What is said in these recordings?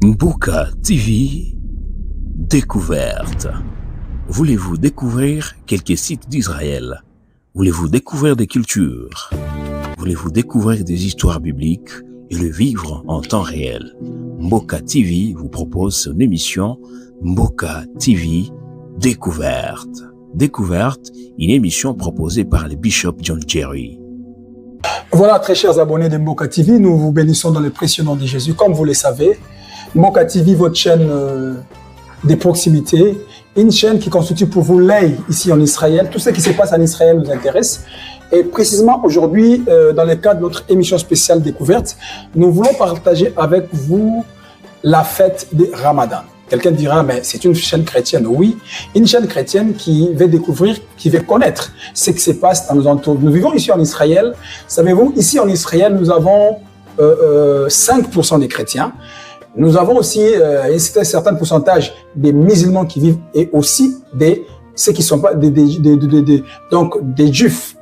Mbouka TV Découverte. Voulez-vous découvrir quelques sites d'Israël? Voulez-vous découvrir des cultures? Voulez-vous découvrir des histoires bibliques et le vivre en temps réel? Mbouka TV vous propose son émission Mbouka TV Découverte. Découverte, une émission proposée par le bishop John Jerry. Voilà, très chers abonnés de Mbouka TV, nous vous bénissons dans le précieux nom de Jésus. Comme vous le savez, Mbouka TV, votre chaîne de proximité, une chaîne qui constitue pour vous l'œil ici en Israël. Tout ce qui se passe en Israël nous intéresse. Et précisément aujourd'hui, dans le cadre de notre émission spéciale découverte, nous voulons partager avec vous la fête de Ramadan. Quelqu'un dira, mais c'est une chaîne chrétienne. Oui, une chaîne chrétienne qui veut découvrir, qui veut connaître ce qui se passe dans nos entours. Nous vivons ici en Israël. Savez-vous, ici en Israël, nous avons 5% des chrétiens. Nous avons aussi un certain pourcentage des musulmans qui vivent et aussi ceux qui ne sont pas donc des juifs,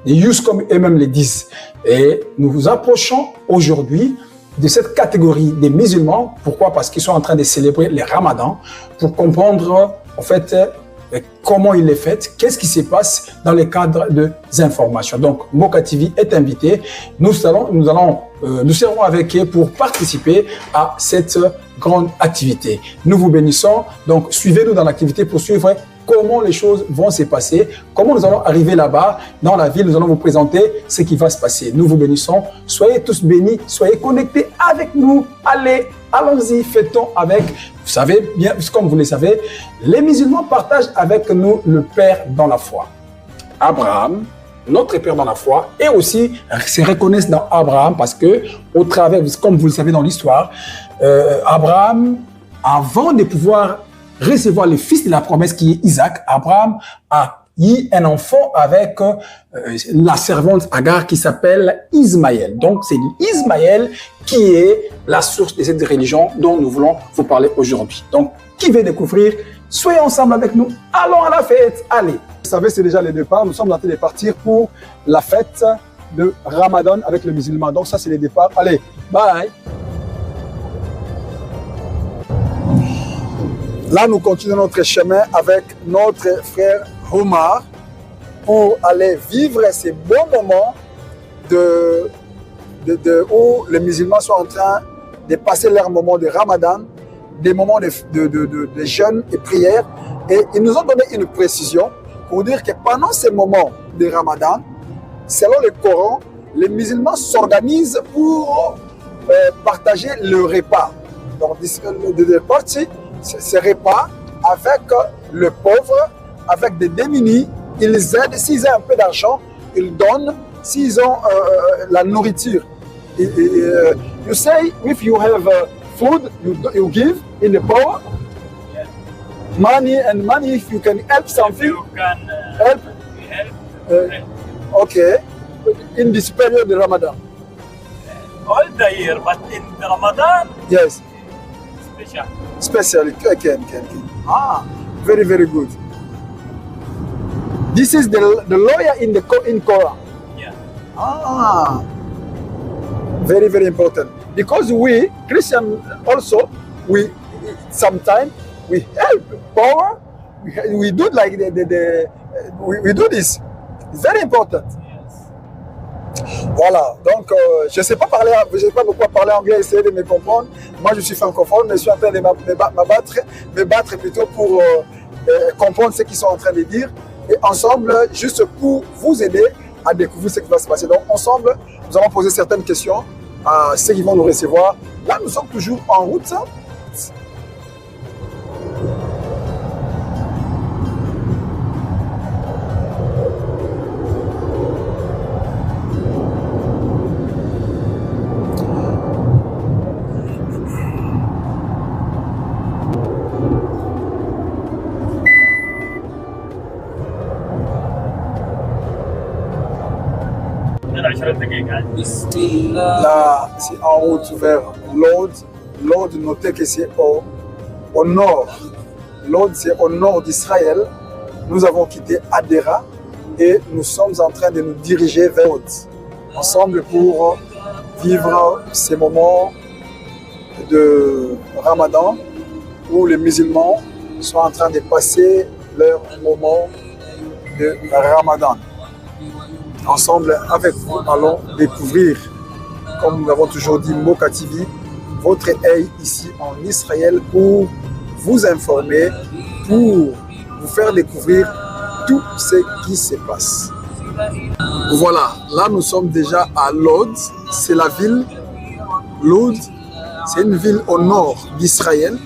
des juifs comme eux-mêmes le disent. Et nous vous approchons aujourd'hui de cette catégorie des musulmans. Pourquoi? Parce qu'ils sont en train de célébrer le Ramadan pour comprendre en fait comment il est fait, qu'est-ce qui se passe dans le cadre des informations. Donc, Mbouka TV est invité. Nous serons avec eux pour participer à cette grande activité. Nous vous bénissons. Donc, suivez-nous dans l'activité pour suivre comment les choses vont se passer, comment nous allons arriver là-bas, dans la ville, nous allons vous présenter ce qui va se passer. Nous vous bénissons. Soyez tous bénis, soyez connectés avec nous. Allez, allons-y, fêtons avec. Vous savez bien, comme vous le savez, les musulmans partagent avec nous le Père dans la foi. Abraham, notre Père dans la foi, et aussi se reconnaissent dans Abraham parce que, au travers, comme vous le savez dans l'histoire, Abraham, avant de pouvoir recevoir le fils de la promesse qui est Isaac, Abraham a eu un enfant avec la servante Agar qui s'appelle Ismaël. Donc c'est Ismaël qui est la source de cette religion dont nous voulons vous parler aujourd'hui. Donc qui veut découvrir? Soyez ensemble avec nous, allons à la fête, allez. Vous savez, c'est déjà le départ, nous sommes en train de partir pour la fête de Ramadan avec les musulmans. Donc ça c'est le départ, allez, bye. Là, nous continuons notre chemin avec notre frère Omar pour aller vivre ces bons moments où les musulmans sont en train de passer leur moment de Ramadan, des moments de jeûne et prière. Et ils nous ont donné une précision pour dire que pendant ces moments de Ramadan, selon le Coran, les musulmans s'organisent pour partager le repas. Donc, de partie, ce repas avec le pauvre, avec des démunis, ils aident. S'ils ont un peu d'argent, ils donnent. S'ils ont la nourriture, you say if you have food, you give in the poor. Money and money, if you can help something, you can help. Okay, in this period of Ramadan. All the year, but in Ramadan, Yes. special. Specially, can. Ah, very, very good. This is the lawyer in Quran. Yeah. Ah, very, very important. Because we, Christian also, sometimes we help poor. We do like we do this. It's very important. Voilà, donc je ne sais pas pourquoi parler anglais, essayer de me comprendre. Moi je suis francophone, mais je suis en train de me battre plutôt pour comprendre ce qu'ils sont en train de dire. Et ensemble, juste pour vous aider à découvrir ce qui va se passer. Donc ensemble, nous allons poser certaines questions à ceux qui vont nous recevoir. Là, nous sommes toujours en route. Là, c'est en route vers Lod. Lod, notez que c'est au nord. Lod, c'est au nord d'Israël. Nous avons quitté Hadera et nous sommes en train de nous diriger vers Lod. Ensemble pour vivre ces moments de Ramadan où les musulmans sont en train de passer leur moment de Ramadan. Ensemble avec vous, allons découvrir, comme nous l'avons toujours dit, Mboka TV, votre œil ici en Israël pour vous informer, pour vous faire découvrir tout ce qui se passe. Voilà, là nous sommes déjà à Lod, c'est la ville. Lod, c'est une ville au nord d'Israël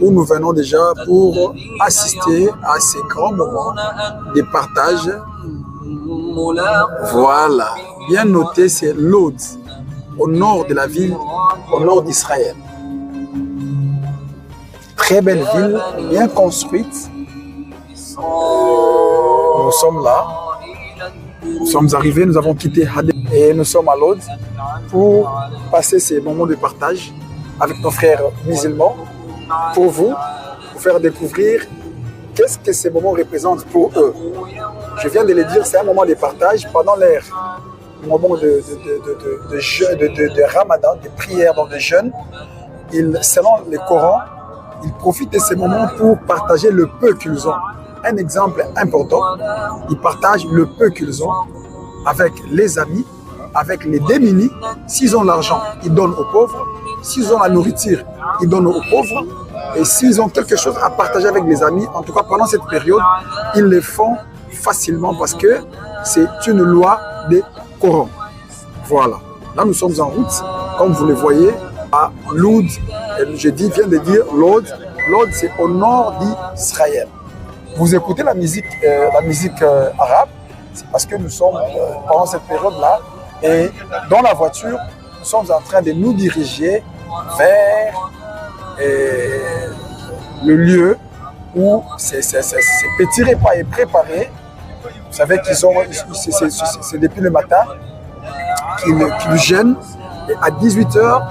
où nous venons déjà pour assister à ces grands moments de partage. Voilà, bien noté, c'est Lod, au nord de la ville, au nord d'Israël. Très belle ville, bien construite. Nous sommes là, nous sommes arrivés, nous avons quitté Hadeb et nous sommes à Lod pour passer ces moments de partage avec nos frères musulmans, pour vous faire découvrir qu'est-ce que ces moments représentent pour eux. Je viens de le dire, c'est un moment de partage pendant leur moment de Ramadan, de prière, dans de jeûne. Selon le Coran, ils profitent de ces moments pour partager le peu qu'ils ont. Un exemple important, ils partagent le peu qu'ils ont avec les amis, avec les démunis. S'ils ont l'argent, ils donnent aux pauvres. S'ils ont la nourriture, ils donnent aux pauvres. Et s'ils ont quelque chose à partager avec les amis, en tout cas pendant cette période, ils le font facilement parce que c'est une loi des Coran. Voilà. Là, nous sommes en route, comme vous le voyez, à Lod. Je viens de dire Lod. Lod, c'est au nord d'Israël. Vous écoutez la musique arabe, c'est parce que nous sommes pendant cette période-là et dans la voiture, nous sommes en train de nous diriger vers le lieu où ces petits repas est préparé. Vous savez qu'ils ont, c'est depuis le matin qu'ils jeûnent et à 18h,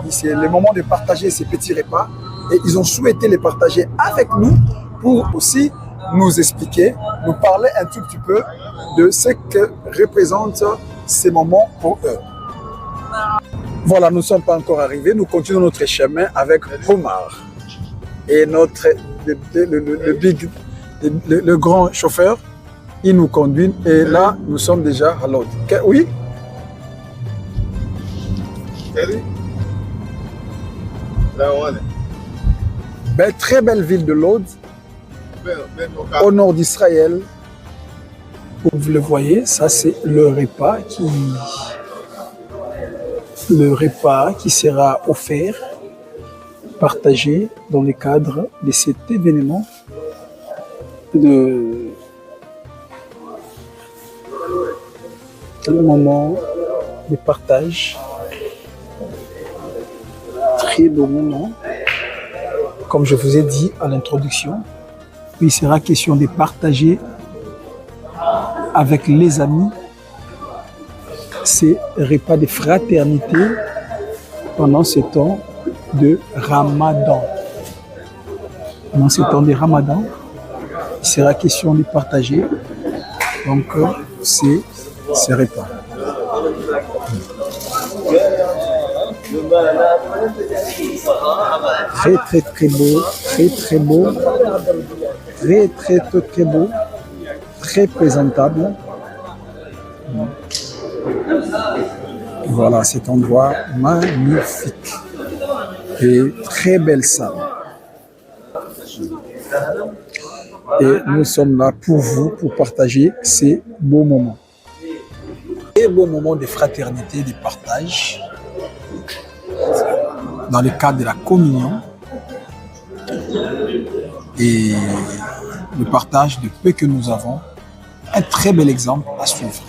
c'est le moment de partager ces petits repas et ils ont souhaité les partager avec nous pour aussi nous expliquer, nous parler un tout petit peu de ce que représentent ces moments pour eux. Voilà, nous ne sommes pas encore arrivés, nous continuons notre chemin avec Omar et le grand chauffeur, il nous conduit et là, nous sommes déjà à Lod. Oui? Ben, très belle ville de Lod, au nord d'Israël. Comme vous le voyez, ça c'est le repas qui sera offert, partagé dans le cadre de cet événement le moment de partage. Très beau moment. Comme je vous ai dit à l'introduction, il sera question de partager avec les amis ces repas de fraternité pendant ce temps de Ramadan. Pendant ce temps de Ramadan, il sera question de partager donc ces repas. Très très très beau, très beau, très beau, très présentable. Voilà cet endroit magnifique et très belle salle. Et nous sommes là pour vous, pour partager ces beaux moments. Des beaux moments de fraternité, de partage, dans le cadre de la communion et le partage de peu que nous avons. Un très bel exemple à suivre.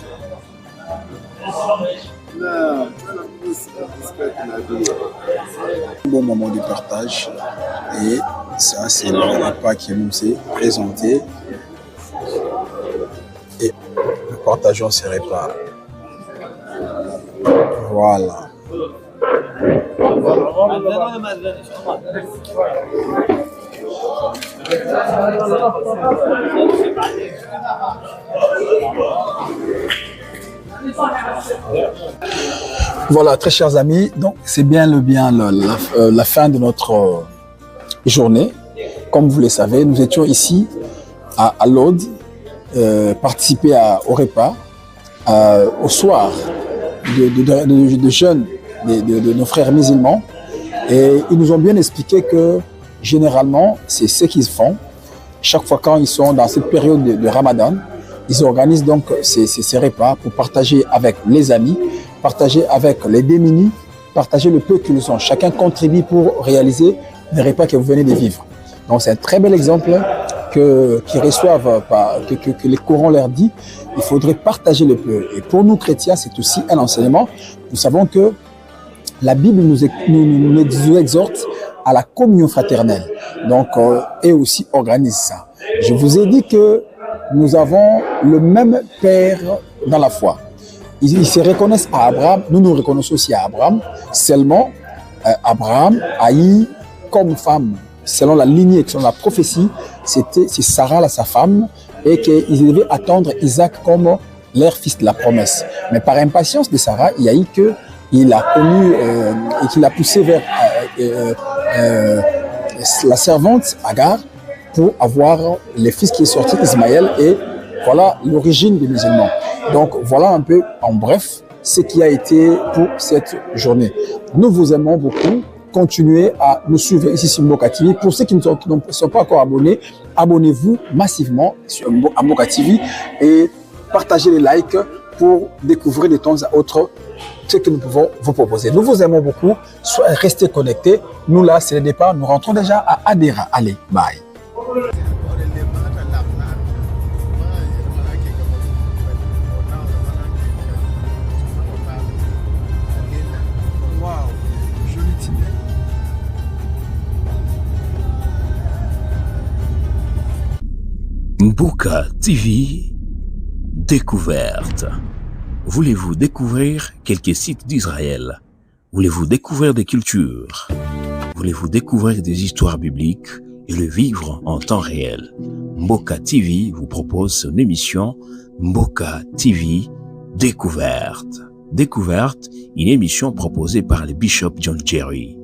Un bon moment de partage et ça c'est le repas qui nous est présenté et nous partageons ces repas. Voilà. Voilà, très chers amis, donc c'est bien la fin de notre journée. Comme vous le savez, nous étions ici à Lod, participer au repas, au soir de jeunes de nos frères musulmans. Et ils nous ont bien expliqué que généralement, c'est ce qu'ils font. Chaque fois quand ils sont dans cette période de Ramadan, ils organisent donc ces repas pour partager avec les amis, partager avec les démunis, partager le peu qu'ils sont. Chacun contribue pour réaliser les repas que vous venez de vivre. Donc c'est un très bel exemple qu'ils reçoivent, que les Corans leur dit, il faudrait partager le peu. Et pour nous chrétiens, c'est aussi un enseignement. Nous savons que la Bible nous exhorte à la communion fraternelle. Donc, et aussi organise ça. Je vous ai dit que nous avons le même Père dans la foi. Ils se reconnaissent à Abraham, nous nous reconnaissons aussi à Abraham. Seulement, Abraham a eu comme femme, selon la lignée, selon la prophétie, c'est Sarah, sa femme, et qu'ils devaient attendre Isaac comme leur fils de la promesse. Mais par impatience de Sarah, il y a eu que il a connu et qu'il a poussé vers la servante Agar pour avoir le fils qui est sorti, Ismaël, et voilà l'origine des musulmans. Donc voilà un peu en bref ce qui a été pour cette journée. Nous vous aimons beaucoup. Continuez à nous suivre ici sur Mboka TV. Pour ceux qui ne sont pas encore abonnés, abonnez-vous massivement à Mboka TV et partagez les likes pour découvrir de temps à autre ce que nous pouvons vous proposer. Nous vous aimons beaucoup. Restez connectés. Nous là, c'est le départ. Nous rentrons déjà à Adera. Allez, bye. Mboka TV, découverte. Voulez-vous découvrir quelques sites d'Israël? Voulez-vous découvrir des cultures? Voulez-vous découvrir des histoires bibliques et le vivre en temps réel? Mboka TV vous propose son émission Mboka TV, découverte. Découverte, une émission proposée par le bishop John Jerry.